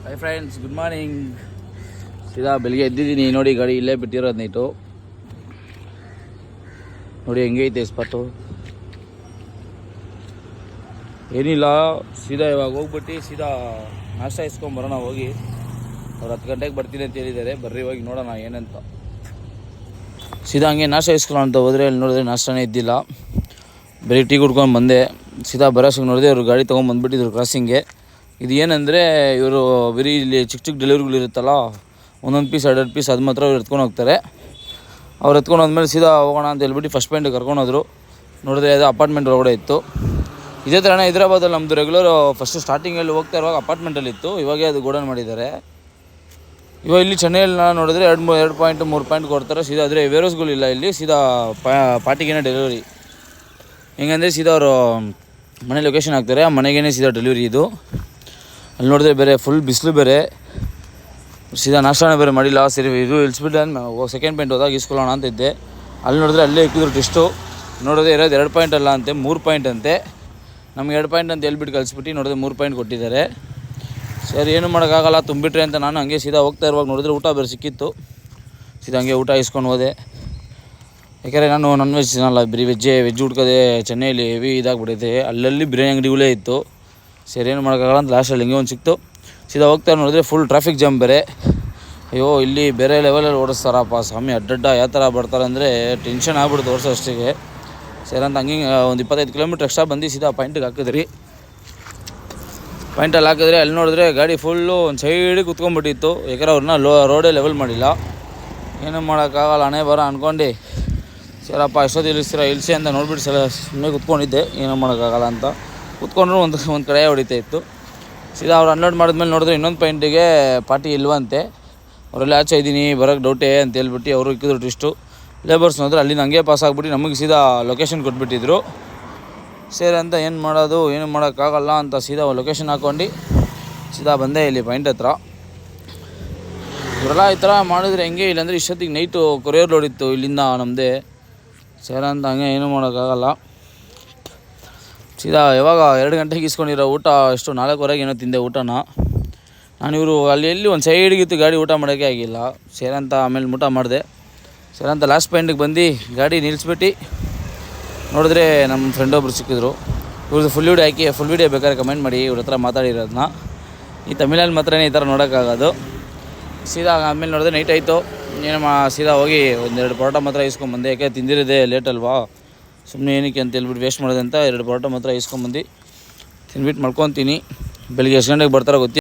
Hi friends, good morning. ಸೀದಾ ಬೆಳಿಗ್ಗೆ ಎದ್ದಿದ್ದೀನಿ. ನೋಡಿ, ಗಾಡಿ ಇಲ್ಲೇ ಬಿಟ್ಟಿರೋದು ನೈಟು. ನೋಡಿ ಹೆಂಗೈತೆ ಸ್ಪಾಟು. ಏನಿಲ್ಲ, ಸೀದಾ ಇವಾಗ ಹೋಗ್ಬಿಟ್ಟು ಸೀದಾ ನಾಷ್ಟ ಇಸ್ಕೊಂಬರೋಣ. ಹೋಗಿ ಅವ್ರು 10 ಗಂಟೆಗೆ ಬರ್ತೀನಿ ಅಂತ ಹೇಳಿದ್ದಾರೆ. ಬರ್ರಿ ಹೋಗಿ ನೋಡೋಣ ಏನಂತ. ಸೀದಾ ಹಂಗೆ ನಾಷ್ಟ ಇಸ್ಕೊಳ್ಳೋಣ ಅಂತ ಹೋದರೆ ಅಲ್ಲಿ ನೋಡಿದ್ರೆ ನಾಷ್ಟನೇ ಇದ್ದಿಲ್ಲ. ಬರೀ ಟೀ ಕುಡ್ಕೊಂಡು ಬಂದೆ. ಸೀದಾ ಬರೋಸಿಗೆ ನೋಡಿದೆ ಅವ್ರು ಗಾಡಿ ತೊಗೊಂಡ್ಬಂದ್ಬಿಟ್ಟಿದ್ರು ಕ್ರಾಸಿಂಗ್ಗೆ. ಇದು ಏನಂದರೆ, ಇವರು ಬರೀ ಇಲ್ಲಿ ಚಿಕ್ಕ ಚಿಕ್ಕ ಡೆಲಿವರಿಗಳಿರುತ್ತಲ್ಲ, ಒಂದೊಂದು ಪೀಸ್ 2 ಪೀಸ್ ಅದು ಮಾತ್ರ ಅವ್ರು ಎತ್ಕೊಂಡು ಹೋಗ್ತಾರೆ. ಅವ್ರು ಎತ್ಕೊಂಡು ಹೋದ್ಮೇಲೆ ಸೀದಾ ಹೋಗೋಣ ಅಂತ ಹೇಳ್ಬಿಟ್ಟು ಫಸ್ಟ್ ಪಾಯಿಂಟ್ ಕರ್ಕೊಂಡೋದ್ರು. ನೋಡಿದ್ರೆ ಅದು ಅಪಾರ್ಟ್ಮೆಂಟ್ ಒಳಗಡೆ ಇತ್ತು. ಇದೇ ಥರನೇ ಹೈದ್ರಾಬಾದಲ್ಲಿ ನಮ್ಮದು ರೆಗ್ಯುಲರ್ ಫಸ್ಟು ಸ್ಟಾರ್ಟಿಂಗಲ್ಲಿ ಹೋಗ್ತಾ ಇರುವಾಗ ಅಪಾರ್ಟ್ಮೆಂಟಲ್ಲಿತ್ತು. ಇವಾಗೇ ಅದು ಗೋಡನ್ ಮಾಡಿದ್ದಾರೆ. ಇವಾಗ ಇಲ್ಲಿ ಚೆನ್ನೈಯಲ್ಲಿ ನೋಡಿದ್ರೆ 2 ಪಾಯಿಂಟ್ 3 ಪಾಯಿಂಟ್ ಕೊಡ್ತಾರೆ ಸೀದಾ. ಆದರೆ ವೇರೋಸ್ಗಳಿಲ್ಲ ಇಲ್ಲಿ. ಸೀದಾ ಪಾರ್ಟಿಗೇನೆ ಡೆಲಿವರಿ. ಹೆಂಗಂದರೆ ಸೀದಾ ಅವರು ಮನೆ ಲೊಕೇಶನ್ ಹಾಕ್ತಾರೆ, ಆ ಮನೆಗೇ ಸೀದಾ ಡೆಲಿವರಿ. ಇದು ಅಲ್ಲಿ ನೋಡಿದ್ರೆ ಬೇರೆ ಫುಲ್ ಬಿಸಿಲು ಬೇರೆ. ಸೀದಾ ನಾಷ್ಟನೇ ಬೇರೆ ಮಾಡಿಲ್ಲ. ಸರಿ, ಇದು ಇಳಿಸ್ಬಿಟ್ಟು ಸೆಕೆಂಡ್ ಪಾಯಿಂಟ್ ಹೋದಾಗ ಇಸ್ಕೊಳ್ಳೋಣ ಅಂತ ಇದ್ದೆ. ಅಲ್ಲಿ ನೋಡಿದ್ರೆ ಅಲ್ಲೇ ಇಕ್ಕಿದ್ರು ಟೆಸ್ಟು. ನೋಡಿದ್ರೆ ಇರೋದು 2 ಪಾಯಿಂಟ್ ಅಲ್ಲ ಅಂತೆ, 3 ಪಾಯಿಂಟ್ ಅಂತೆ. ನಮ್ಗೆ 2 ಪಾಯಿಂಟ್ ಅಂತ ಹೇಳ್ಬಿಟ್ಟು ಕಳಿಸ್ಬಿಟ್ಟು ನೋಡಿದ್ರೆ 3 ಪಾಯಿಂಟ್ ಕೊಟ್ಟಿದ್ದಾರೆ. ಸರಿ, ಏನು ಮಾಡೋಕ್ಕಾಗಲ್ಲ, ತುಂಬಿಟ್ರೆ ಅಂತ ನಾನು ಹಂಗೆ ಸೀದಾ ಹೋಗ್ತಾ ಇರುವಾಗ ನೋಡಿದ್ರೆ ಊಟ ಬೇರೆ ಸಿಕ್ಕಿತ್ತು. ಸೀದಾ ಹಂಗೆ ಊಟ ಇಸ್ಕೊಂಡು ಹೋದೆ. ಯಾಕೆಂದರೆ ನಾನು ನಾನ್ ವೆಜ್ ತಿನ್ನಲ್ಲ, ಬರೀ ವೆಜ್ ಹುಡ್ಕೋದೆ. ಚೆನ್ನೈಯಲ್ಲಿ ಹೆವಿ ಇದಾಗ್ಬಿಟ್ಟೈತೆ. ಅಲ್ಲಲ್ಲಿ ಬಿರಿಯಾನಿ ಅಂಗಡಿಗಳೇ ಇತ್ತು. ಸರಿ, ಏನು ಮಾಡೋಕ್ಕಾಗಲ್ಲ ಅಂತ ಲಾಸ್ಟಲ್ಲಿ ಹಿಂಗೆ ಒಂದು ಸಿಕ್ತು. ಸೀದಾ ಹೋಗ್ತಾ ನೋಡಿದ್ರೆ ಫುಲ್ ಟ್ರಾಫಿಕ್ ಜಾಮ್ ಬೇರೆ. ಅಯ್ಯೋ, ಇಲ್ಲಿ ಬೇರೆ ಲೆವೆಲಲ್ಲಿ ಓಡಿಸ್ತಾರಪ್ಪ ಸ್ವಾಮಿ. ಅಡ್ಡಡ್ಡ ಯಾವ ಥರ ಬರ್ತಾರೆ ಅಂದರೆ ಟೆನ್ಷನ್ ಆಗ್ಬಿಡ್ತು ಓಡಿಸೋ ಅಷ್ಟಿಗೆ. ಸರಿ ಅಂತ ಹಂಗೆ ಒಂದು 25 ಕಿಲೋಮೀಟ್ರ್ ಎಕ್ಸ್ಟ್ರಾ ಬಂದು ಸೀದಾ ಪಾಯಿಂಟಿಗೆ ಹಾಕಿದ್ರಿ. ಪಾಯಿಂಟಲ್ಲಿ ಹಾಕಿದ್ರೆ ಅಲ್ಲಿ ನೋಡಿದ್ರೆ ಗಾಡಿ ಫುಲ್ಲು ಒಂದು ಸೈಡಿಗೆ ಕುತ್ಕೊಂಡ್ಬಿಟ್ಟಿತ್ತು. ಯಾಕಂದ್ರೆ ಅವ್ರನ್ನ ರೋಡೇ ಲೆವೆಲ್ ಮಾಡಿಲ್ಲ. ಏನೂ ಮಾಡೋಕ್ಕಾಗಲ್ಲ, ಹಣೆ ಬರ ಅಂದ್ಕೊಂಡು ಸರಪ್ಪ ಎಷ್ಟೊತ್ತು ಇಳಿಸಿ ಅಂತ ನೋಡ್ಬಿಟ್ಟು ಸುಮ್ಮನೆ ಕುತ್ಕೊಂಡಿದ್ದೆ. ಏನೂ ಮಾಡೋಕ್ಕಾಗಲ್ಲ ಅಂತ ಕುತ್ಕೊಂಡ್ರು ಒಂದು ಕಡೆ ಹೊಡಿತಾ ಇತ್ತು. ಸೀದಾ ಅವ್ರು ಅನ್ಲೋಡ್ ಮಾಡಿದ್ಮೇಲೆ ನೋಡಿದ್ರೆ ಇನ್ನೊಂದು ಪಾಯಿಂಟಿಗೆ ಪಾರ್ಟಿ ಇಲ್ವಂತೆ. ಅವರೆಲ್ಲ ಆಚೆ ಇದ್ದೀನಿ, ಬರೋಕ್ಕೆ ಡೌಟೇ ಅಂತ ಹೇಳ್ಬಿಟ್ಟು ಅವರು ಇಕ್ಕಿದ್ರು ಟೆಸ್ಟು. ಲೇಬರ್ಸ್ ನೋಡಿದ್ರೆ ಅಲ್ಲಿಂದ ಹಂಗೆ ಪಾಸ್ ಆಗಿಬಿಟ್ಟು ನಮಗೆ ಸೀದಾ ಲೊಕೇಶನ್ ಕೊಟ್ಬಿಟ್ಟಿದ್ರು. ಸರಿ ಅಂತ ಏನು ಮಾಡೋದು, ಏನು ಮಾಡೋಕ್ಕಾಗಲ್ಲ ಅಂತ ಸೀದಾ ಲೊಕೇಶನ್ ಹಾಕ್ಕೊಂಡು ಸೀದಾ ಬಂದೆ ಇಲ್ಲಿ ಪಾಯಿಂಟ್ ಹತ್ರ. ಇವರೆಲ್ಲ ಈ ಥರ ಮಾಡಿದ್ರೆ ಹೆಂಗೆ, ಇಲ್ಲಾಂದರೆ ಇಷ್ಟೊತ್ತಿಗೆ ನೈಟು ಕೊರಿಯರ್ ಲೋಡ್ ಇತ್ತು ಇಲ್ಲಿಂದ ನಮ್ಮದೇ. ಸರಿ ಅಂತ ಹಂಗೆ ಏನೂ ಮಾಡೋಕ್ಕಾಗಲ್ಲ. ಸೀದಾ ಯಾವಾಗ 2 ಗಂಟೆಗೆ ಇಸ್ಕೊಂಡಿರೋ ಊಟ ಎಷ್ಟು 4:15 ಏನೋ ತಿಂದೆ ಊಟನ ನಾನು. ಇವರು ಅಲ್ಲಿ ಎಲ್ಲಿ ಒಂದು ಸೈಡಿಗಿತ್ತು ಗಾಡಿ, ಊಟ ಮಾಡೋಕ್ಕೆ ಆಗಿಲ್ಲ. ಸರಿ ಅಂತ ಆಮೇಲೆ ಊಟ ಮಾಡಿದೆ. ಸರಿ ಅಂತ ಲಾಸ್ಟ್ ಪಾಯಿಂಟಿಗೆ ಬಂದು ಗಾಡಿ ನಿಲ್ಲಿಸ್ಬಿಟ್ಟು ನೋಡಿದ್ರೆ ನಮ್ಮ ಫ್ರೆಂಡ್ ಒಬ್ರು ಸಿಕ್ಕಿದ್ರು. ಇವ್ರದ್ದು ಫುಲ್ ವೀಡಿಯೋ ಬೇಕಾದ್ರೆ ಕಮೆಂಟ್ ಮಾಡಿ. ಇವ್ರ ಹತ್ರ ಮಾತಾಡಿರೋದನ್ನ ಈ ತಮಿಳಲ್ಲಿ ಮಾತ್ರನೇ ಈ ಥರ ನೋಡೋಕ್ಕಾಗೋದು. ಸೀದಾ ಆಮೇಲೆ ನೋಡಿದ್ರೆ ನೈಟ್ ಆಯಿತು. ಏನು ಸೀದಾ ಹೋಗಿ 1-2 ಪರೋಟ ಮಾತ್ರ ಇಸ್ಕೊಂಬಂದೆ. ಯಾಕೆ ತಿಂದಿರೋದೇ ಲೇಟ್ ಅಲ್ವಾ, ಸುಮ್ಮನೆ ಏನಕ್ಕೆ ಅಂತ ಹೇಳ್ಬಿಟ್ಟು ವೇಸ್ಟ್ ಮಾಡೋದಂತ 2 ಪರೋಟ ಮಾತ್ರ ಇಸ್ಕೊಂಬಂದು ತಿಂದ್ಬಿಟ್ಟು ಮಾಡ್ಕೊತೀನಿ. ಬೆಳಿಗ್ಗೆ ಎಷ್ಟು ಗಂಟೆಗೆ ಬರ್ತಾರೋ ಗೊತ್ತಿಲ್ಲ.